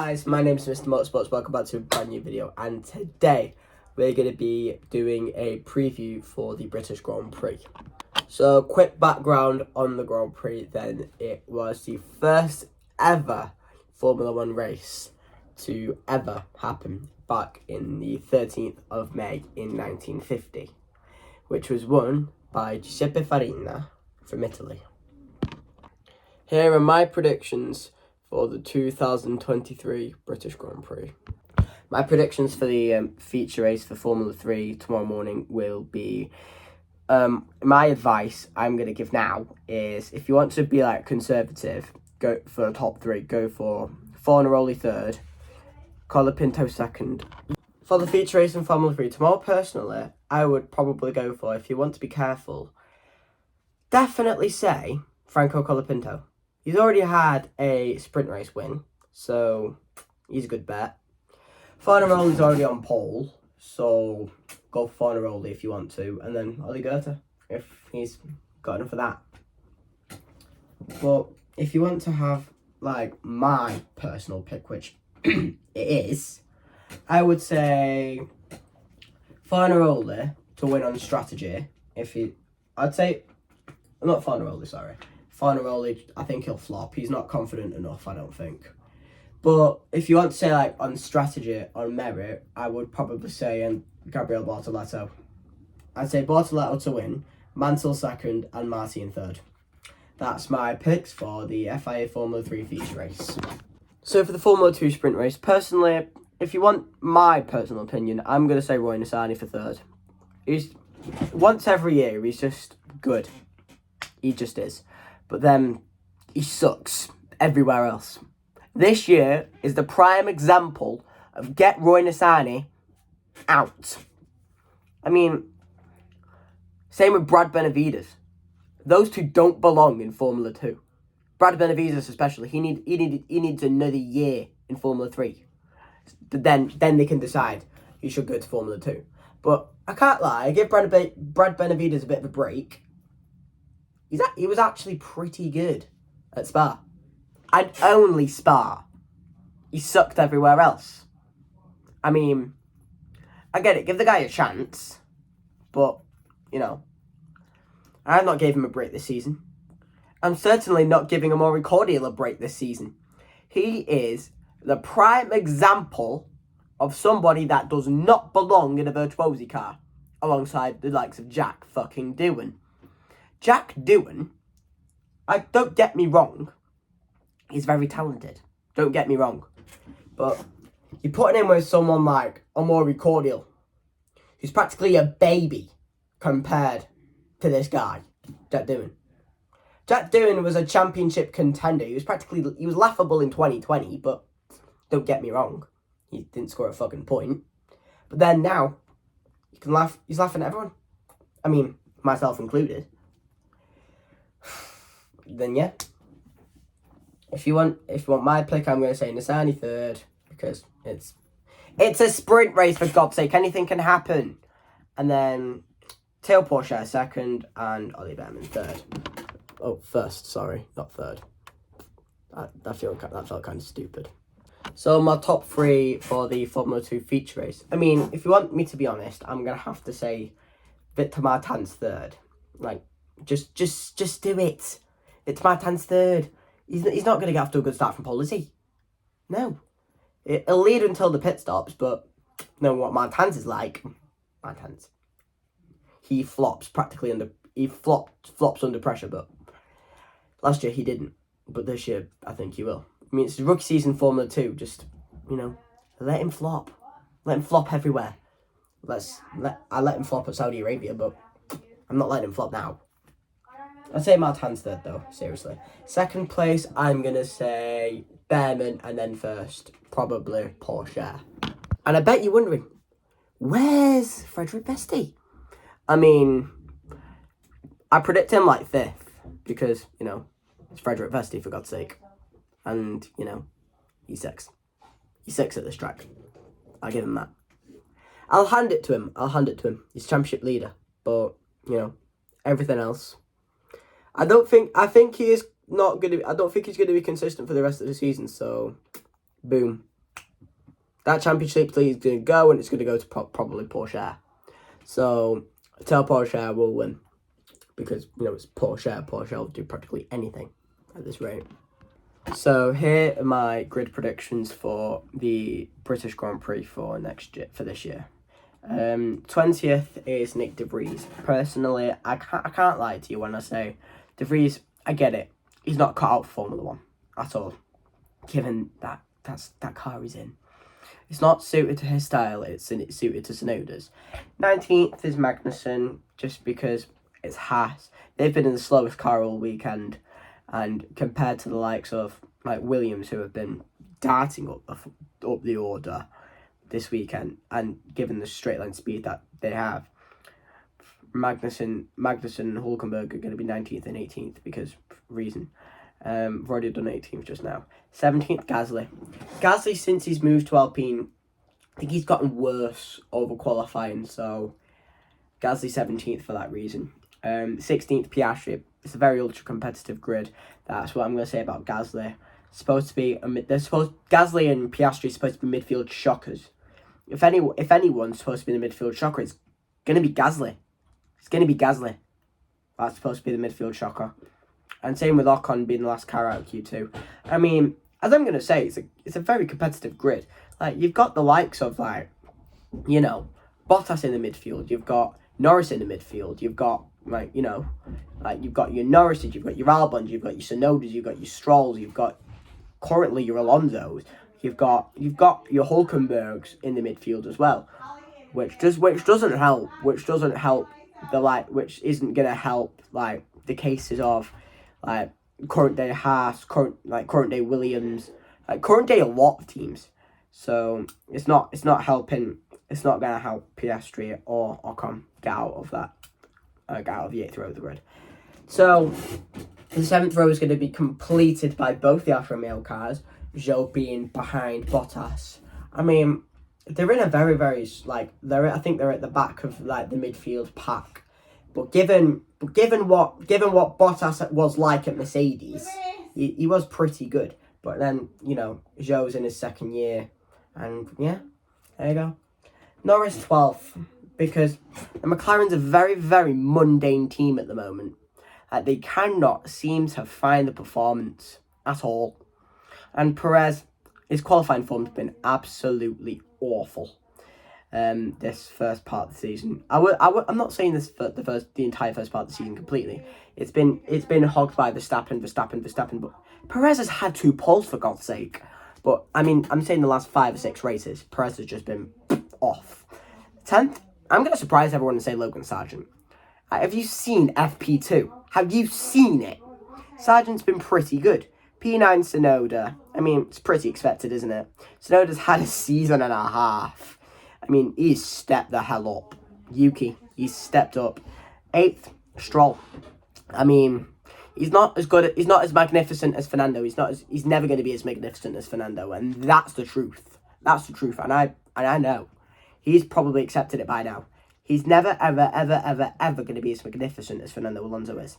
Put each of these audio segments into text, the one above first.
Guys, my name is Mr. Motorsports, welcome back to a brand new video, and today we're going to be doing a preview for the British Grand Prix. So, quick background on the Grand Prix then. It was the first ever Formula 1 race to ever happen back in the 13th of May in 1950, which was won by Giuseppe Farina from Italy. Here are my predictions for the 2023 British Grand Prix. My predictions for the feature race for Formula 3 tomorrow morning will be, my advice I'm going to give now is, if you want to be like conservative, go for the top three. Go for Fornaroli third, Colapinto second. For the feature race in Formula 3 tomorrow, personally, I would probably go for, if you want to be careful, definitely say Franco Colapinto. He's already had a sprint race win, so he's a good bet. Fornaroli's already on pole, so go for Fornaroli if you want to, and then Ollie Goethe, if he's got enough of that. But if you want to have, like, my personal pick, which it is, I would say Fornaroli to win on strategy. I'd say, not Fornaroli, sorry. Fornaroli, I think he'll flop. He's not confident enough, I don't think. But if you want to say, like, on strategy, on merit, I would probably say Gabriele Bortoleto. I'd say Bortoleto to win, Mansell second, and Martin third. That's my picks for the FIA Formula 3 feature race. So for the Formula 2 sprint race, personally, if you want my personal opinion, I'm going to say Roy Nissany for third. He's, once every year, he's just good. He just is. But then he sucks everywhere else. This year is the prime example of get Roy Nissany out. I mean, same with Brad Benavides. Those two don't belong in Formula 2. Brad Benavides especially, he needs another year in Formula 3. Then they can decide he should go to Formula 2. But I can't lie, I give Brad Benavides a bit of a break. He was actually pretty good at Spa. And only Spa. He sucked everywhere else. I mean, I get it, give the guy a chance. But, you know, I'm not giving him a break this season. I'm certainly not giving Amaury Cordial a break this season. He is the prime example of somebody that does not belong in a Virtuosi car. Alongside the likes of Jack fucking Doohan. Jack Doohan, don't get me wrong, he's very talented. Don't get me wrong. But you're putting him with someone like Amaury Cordial, who's practically a baby compared to this guy, Jack Doohan. Jack Doohan was a championship contender. He was laughable in 2020, but don't get me wrong, he didn't score a fucking point. But then now, you can laugh. He's laughing at everyone. I mean, myself included. Then yeah, if you want my pick, I'm going to say Nissany third, because it's a sprint race, for God's sake, anything can happen. And then Théo Pourchaire second, and Ollie Behrman third. Oh, first, sorry, not third. That felt kind of stupid. So my top three for the Formula 2 feature race. I mean, if you want me to be honest, I'm going to have to say Victor Martin's third. Like, just do it. It's Martin's third. He's not going to get off to a good start from pole, is he? No. It'll lead until the pit stops, but know what Martin's is like. Martin's. He flops practically flops under pressure, but last year he didn't. But this year, I think he will. I mean, it's the rookie season Formula 2. Just, you know, let him flop. Let him flop everywhere. I let him flop at Saudi Arabia, but I'm not letting him flop now. I'd say Martin's third, though, seriously. Second place, I'm going to say Behrman, and then first, probably Pourchaire. And I bet you're wondering, where's Frederick Vesti? I mean, I predict him like fifth, because, you know, it's Frederick Vesti, for God's sake. And, you know, he's six. He's six at this track. I'll give him that. I'll hand it to him. He's championship leader. But, you know, everything else, I don't think he is not going to. I don't think he's going to be consistent for the rest of the season. So, boom. That championship lead is going to go, and it's going to go to probably Porsche. So, I tell Porsche will win. Because, it's Porsche. Porsche will do practically anything at this rate. So, here are my grid predictions for the British Grand Prix for this year. 20th is Nick De Vries. Personally, I can't lie to you when I say De Vries, I get it. He's not cut out for Formula 1 at all. Given that car he's in. It's not suited to his style, it's suited to Tsunoda's. 19th is Magnussen, just because it's Haas. They've been in the slowest car all weekend, and compared to the likes of like Williams, who have been darting up the order this weekend, and given the straight line speed that they have, Magnussen and Hulkenberg are going to be 19th and 18th because reason. We've already done 18th just now. 17th, Gasly. Gasly, since he's moved to Alpine, I think he's gotten worse over qualifying, so Gasly 17th for that reason. 16th, Piastri. It's a very ultra-competitive grid. That's what I'm going to say about Gasly. Gasly and Piastri are supposed to be midfield shockers. If anyone's supposed to be the midfield shocker, it's going to be Gasly. It's going to be Gasly. That's supposed to be the midfield shocker. And same with Ocon being the last car out of Q2. I mean, as I'm going to say, it's a very competitive grid. Like, you've got the likes of, Bottas in the midfield. You've got Norris in the midfield. You've got, you've got your Norrises, you've got your Albons, you've got your Tsunodas, you've got your Strolls, you've got, currently, your Alonsos. You've got your Hulkenbergs in the midfield as well. Which doesn't help. Which isn't going to help, the cases of, current day Haas, current day Williams, current day a lot of teams. So it's not helping. It's not going to help Piastri or Ocon get out of the 8th row of the grid. So the 7th row is going to be completed by both the Alfa Romeo cars, Zhou being behind Bottas. I mean, they're in a very, very I think they're at the back of the midfield pack. But given what Bottas was like at Mercedes, he was pretty good. But then, Zhou's in his second year, and yeah, there you go. Norris 12th, because the McLaren's a very, very mundane team at the moment. They cannot seem to find the performance at all. And Perez, his qualifying form's been absolutely awful. This first part of the season, I'm not saying this for the entire first part of the season completely. It's been hogged by Verstappen, but Perez has had 2 poles for God's sake. But I mean, I'm saying the last 5 or 6 races, Perez has just been off. 10th, I'm gonna surprise everyone and say Logan Sargent. Have you seen FP2? Have you seen it? Sargent's been pretty good. P9 Tsunoda. I mean, it's pretty expected, isn't it? Tsunoda's had a season and a half. I mean, he's stepped the hell up. Yuki, he's stepped up. 8th, Stroll. I mean, he's not as magnificent as Fernando. He's never going to be as magnificent as Fernando, and that's the truth. That's the truth, and I know. He's probably accepted it by now. He's never, ever, ever, ever, ever going to be as magnificent as Fernando Alonso is.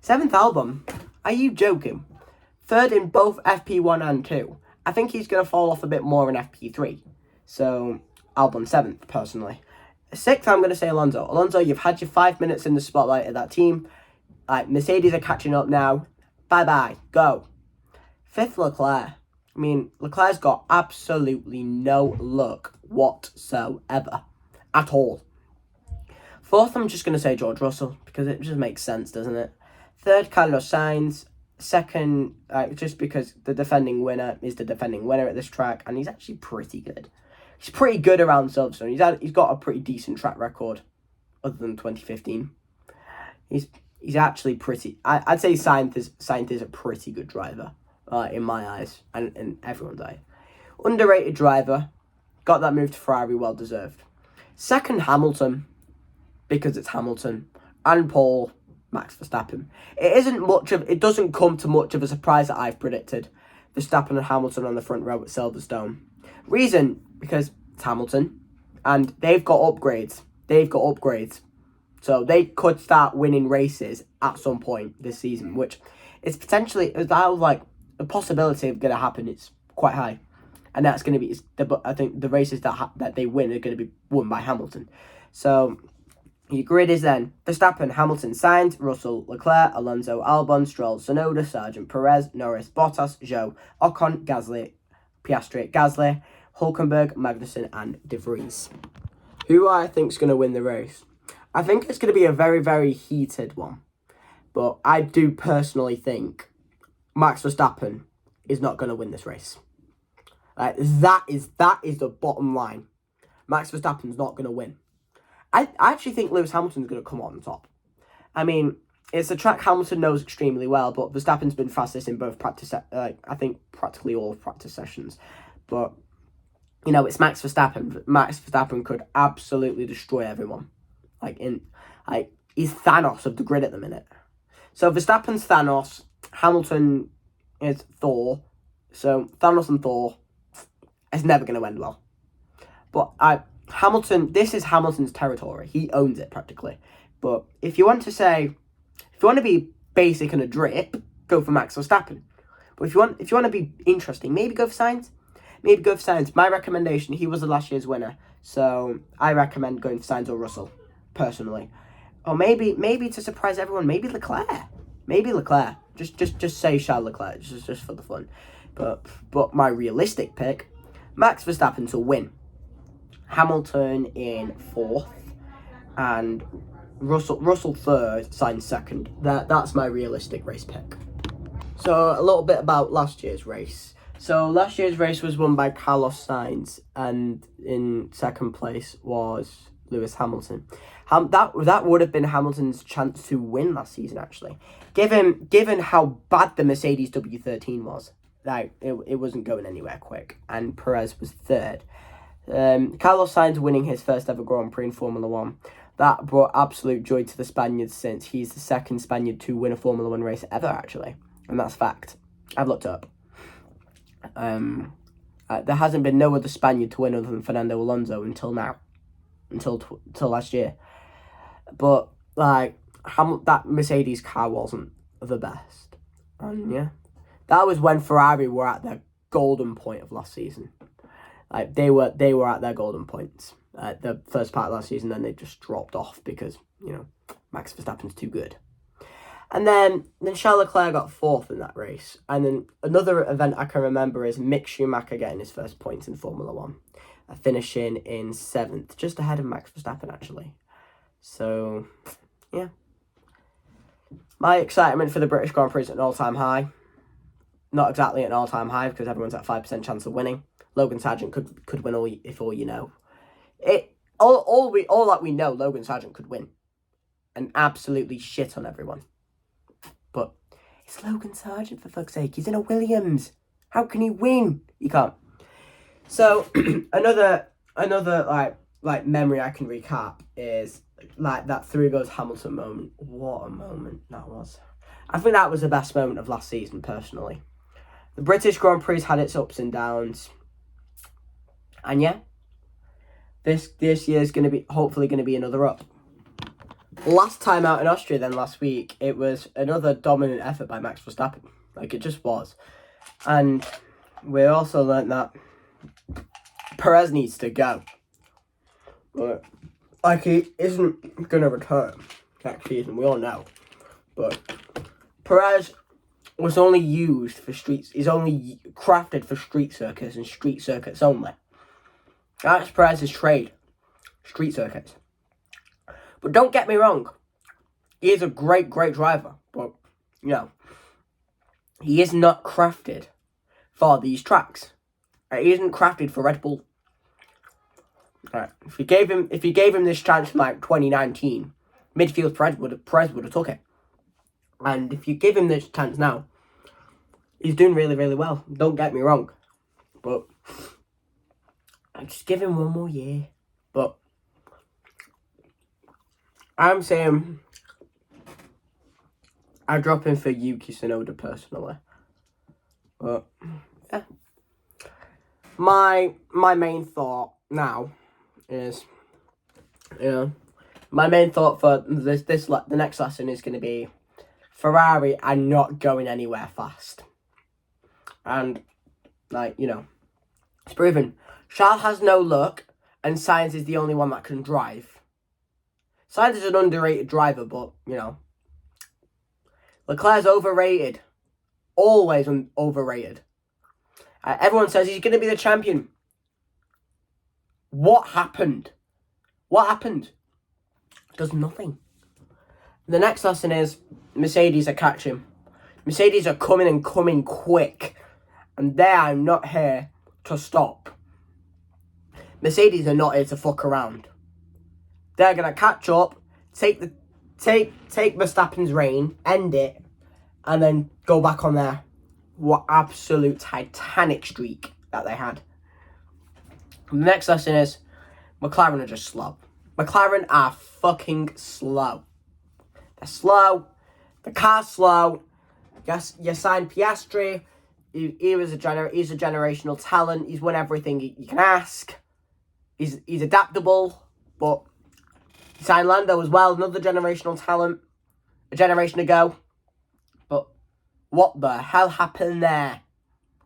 7th, Albon. Are you joking? 3rd in both FP1 and 2. I think he's going to fall off a bit more in FP3. So, Albon 7th, personally. 6th, I'm going to say Alonso. Alonso, you've had your 5 minutes in the spotlight of that team. Mercedes are catching up now. Bye-bye. Go. 5th, Leclerc. I mean, Leclerc's got absolutely no luck whatsoever. At all. 4th, I'm just going to say George Russell, because it just makes sense, doesn't it? 3rd, Carlos Sainz. 2nd, just because the defending winner is the defending winner at this track, and he's actually pretty good. He's pretty good around Silverstone. He's got a pretty decent track record, other than 2015. He's actually pretty. I'd say Sainz is a pretty good driver, in my eyes and in everyone's eye. Underrated driver, got that move to Ferrari, well deserved. 2nd, Hamilton, because it's Hamilton, and Paul, Max Verstappen. It doesn't come to much of a surprise that I've predicted Verstappen and Hamilton on the front row at Silverstone. Reason, because it's Hamilton, and they've got upgrades. So they could start winning races at some point this season, which is potentially, the possibility of going to happen, it's quite high. and that's going to be I think the races that they win are going to be won by Hamilton. So your grid is then Verstappen, Hamilton, Sainz, Russell, Leclerc, Alonso, Albon, Stroll, Tsunoda, Sargent, Perez, Norris, Bottas, Zhou, Ocon, Gasly, Piastri, Gasly, Hulkenberg, Magnussen, and De Vries. Who I think is going to win the race? I think it's going to be a very, very heated one. But I do personally think Max Verstappen is not going to win this race. That is the bottom line. Max Verstappen's not going to win. I actually think Lewis Hamilton's going to come on top. I mean, it's a track Hamilton knows extremely well, but Verstappen's been fastest in both practice, I think practically all practice sessions. But, you know, it's Max Verstappen. Max Verstappen could absolutely destroy everyone. He's Thanos of the grid at the minute. So Verstappen's Thanos, Hamilton is Thor. So Thanos and Thor, it's never going to end well. But Hamilton, this is Hamilton's territory. He owns it practically. But if you want to be basic and a drip, go for Max Verstappen. But if you want to be interesting, maybe go for Sainz. My recommendation, he was the last year's winner. So I recommend going for Sainz or Russell, personally. Or maybe to surprise everyone, maybe Leclerc. Just say Charles Leclerc, just for the fun. But my realistic pick, Max Verstappen to win. Hamilton in 4th, and Russell 3rd, Sainz 2nd. That's my realistic race pick. So a little bit about last year's race. So last year's race was won by Carlos Sainz, and in 2nd place was Lewis Hamilton. That would have been Hamilton's chance to win last season, actually. Given how bad the Mercedes W13 was, it wasn't going anywhere quick, and Perez was 3rd. Carlos Sainz winning his first ever Grand Prix in Formula 1. That brought absolute joy to the Spaniards, since he's the 2nd Spaniard to win a Formula 1 race ever, actually. And that's fact. I've looked up. There hasn't been no other Spaniard to win other than Fernando Alonso until now. Until last year. But, that Mercedes car wasn't the best. And, yeah. That was when Ferrari were at their golden point of last season. They were at their golden points the first part of last season, then they just dropped off because, you know, Max Verstappen's too good. And then Charles Leclerc got 4th in that race. And then another event I can remember is Mick Schumacher getting his first points in Formula 1. Finishing in 7th, just ahead of Max Verstappen, actually. So, yeah. My excitement for the British Grand Prix is at an all-time high. Not exactly an all-time high, because everyone's at 5% chance of winning. Logan Sargent could win all you know. All that we know, Logan Sargent could win. And absolutely shit on everyone. But it's Logan Sargent, for fuck's sake. He's in a Williams. How can he win? He can't. So another memory I can recap is that 3 goes Hamilton moment. What a moment that was. I think that was the best moment of last season, personally. The British Grand Prix had its ups and downs. And yeah, this year's hopefully gonna be another up. Last time out in Austria, then last week, it was another dominant effort by Max Verstappen. It just was. And we also learnt that Perez needs to go. But, he isn't going to return next season, we all know. But Perez was only used for streets. He's only crafted for street circuits and street circuits only. That's Perez's trade. Street circuits. But don't get me wrong. He is a great, great driver. But, you know, he is not crafted for these tracks. He isn't crafted for Red Bull. If you gave him this chance in 2019, midfield Perez would have took it. And if you give him this chance now, he's doing really, really well. Don't get me wrong. But I just give him one more year. But I'm saying I'd drop him for Yuki Tsunoda personally. But yeah. My main thought now is, my main thought for the next lesson is going to be Ferrari are not going anywhere fast. And, It's proven. Charles has no luck, and Sainz is the only one that can drive. Sainz is an underrated driver, but, you know. Leclerc's overrated. Always overrated. Everyone says he's going to be the champion. What happened? What happened? Does nothing. The next lesson is Mercedes are catching. Mercedes are coming and coming quick. And they are not here to stop. Mercedes are not here to fuck around. They're going to catch up, take Verstappen's reign, end it, and then go back on their what absolute titanic streak that they had. And the next lesson is McLaren are just slow. McLaren are fucking slow. They're slow. The car's slow. Yes, you signed Piastri. He's a generational talent. He's won everything you can ask. He's adaptable, but you signed Lando as well, another generational talent, a generation ago. But what the hell happened there?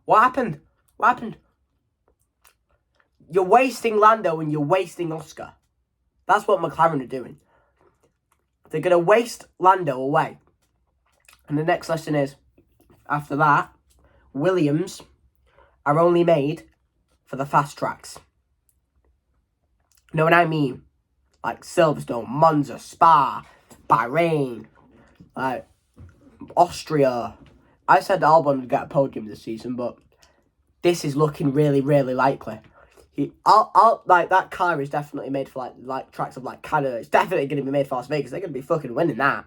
What happened? What happened? You're wasting Lando and you're wasting Oscar. That's what McLaren are doing. They're going to waste Lando away. And the next lesson is, after that, Williams are only made for the fast tracks. You know what I mean? Like Silverstone, Monza, Spa, Bahrain, like Austria. I said Albon would get a podium this season, but this is looking really, really likely. Like that car is definitely made for like tracks of like Canada. It's definitely going to be made for Las Vegas. They're going to be fucking winning that.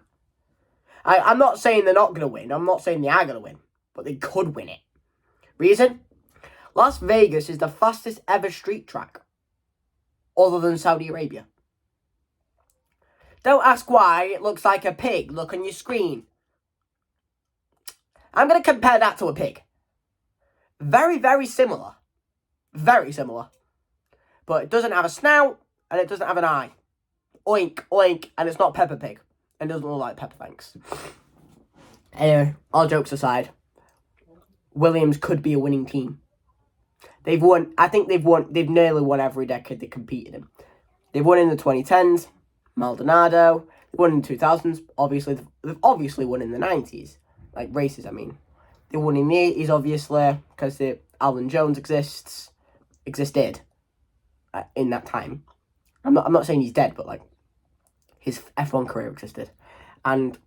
I'm not saying they're not going to win. I'm not saying they are going to win, but they could win it. Reason? Las Vegas is the fastest ever street track, other than Saudi Arabia. Don't ask why it looks like a pig. Look on your screen. I'm going to compare that to a pig. Very, very similar. Very similar. But it doesn't have a snout, and it doesn't have an eye. Oink, oink, and it's not Peppa Pig. And it doesn't look like Peppa, thanks. Anyway, all jokes aside, Williams could be a winning team. They've won, I think they've nearly won every decade they competed in. They've won in the 2010s, Maldonado, they won in the 2000s, they've obviously won in the 90s, like races, I mean. They won in the 80s, obviously, because Alan Jones existed in that time. I'm not saying he's dead, but like his F1 career existed, and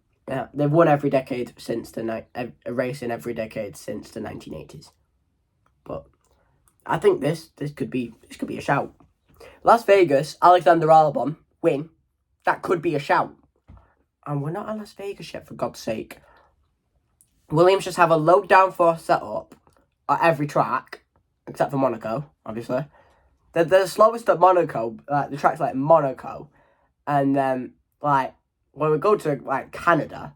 they've won every decade since a race in every decade since the 1980s. But I think this could be a shout. Las Vegas, Alexander Albon win. That could be a shout, and we're not at Las Vegas yet, for God's sake. Williams just have a low downforce setup at every track, except for Monaco, obviously. They're the slowest at Monaco, the tracks like Monaco. And then, like, when we go to, like, Canada,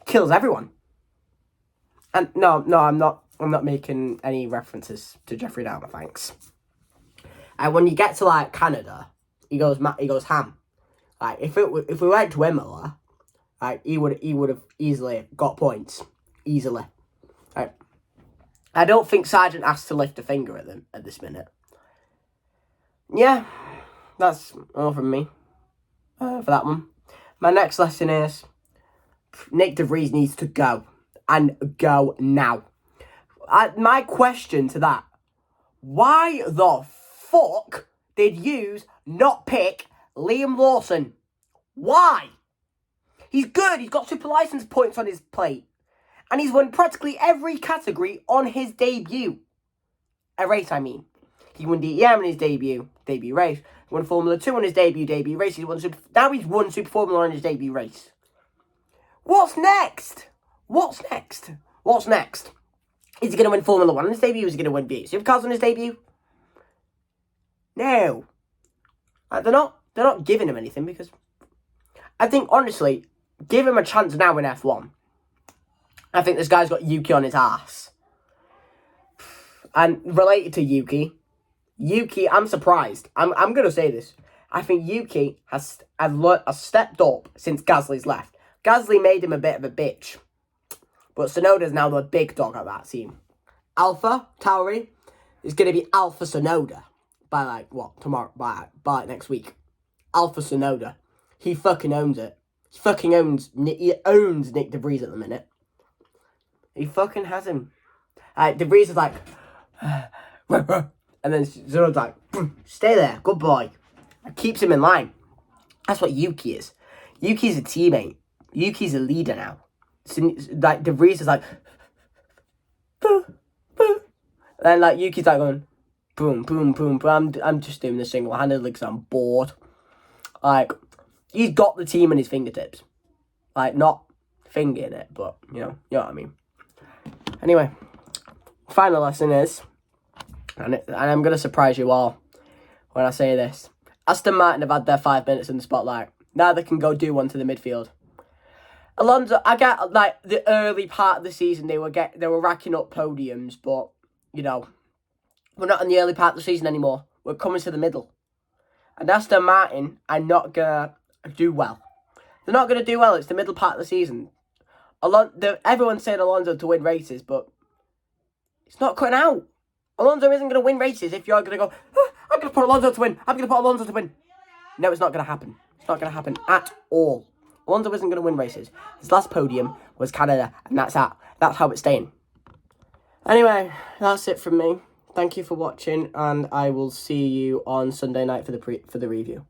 kills everyone. And, no, I'm not making any references to Jeffrey Dahmer, thanks. And when you get to, like, Canada, he goes ham. Like, if we went to Imola, like, he would have easily got points. Easily. Right. I don't think Sargent has to lift a finger at them at this minute. Yeah, that's all from me for that one. My next lesson is Nick De Vries needs to go, and go now. My question to that, why the fuck did you not pick Liam Lawson? Why? He's good, he's got super license points on his plate. And he's won practically every category on his debut. A race, I mean. He won DEM in his debut race. He won Formula 2 on his debut race. Now he's won Super Formula on his debut race. What's next? What's next? Is he going to win Formula 1 on his debut? Is he going to win V8 Supercars on his debut? No. They're not giving him anything, because I think, honestly, give him a chance now in F1. I think this guy's got Yuki on his ass. And related to Yuki, I'm surprised. I'm going to say this. I think Yuki has stepped up since Gasly's left. Gasly made him a bit of a bitch. But Tsunoda's now the big dog at that team. Alpha Tauri is going to be Alpha Sonoda by, like, what, tomorrow, by next week. Alpha Sonoda. He fucking owns it. He owns Nick De Vries at the minute. He fucking has him. De Vries is like, and then Tsunoda's like, stay there, good boy. It keeps him in line. That's what Yuki is. Yuki's a teammate. Yuki's a leader now. So, like, De Vries is like, boo, boo. And then, like, Yuki's like going, boom, boom, boom, boom. I'm just doing this single-handedly because I'm bored. Like, he's got the team in his fingertips. Like, not fingering it, but, you know what I mean. Anyway, final lesson is, and I'm going to surprise you all when I say this. Aston Martin have had their 5 minutes in the spotlight. Now they can go do one to the midfield. Alonso, I get, like, the early part of the season, they were racking up podiums, but, you know, we're not in the early part of the season anymore. We're coming to the middle. And Aston Martin are not going to do well. They're not going to do well. It's the middle part of the season. Everyone's saying Alonso to win races, but it's not cutting out. Alonso isn't going to win races if you're going to go, I'm going to put Alonso to win. I'm going to put Alonso to win. No, it's not going to happen. It's not going to happen at all. Alonso isn't going to win races. His last podium was Canada, and that's how it's staying. Anyway, that's it from me. Thank you for watching, and I will see you on Sunday night for the review.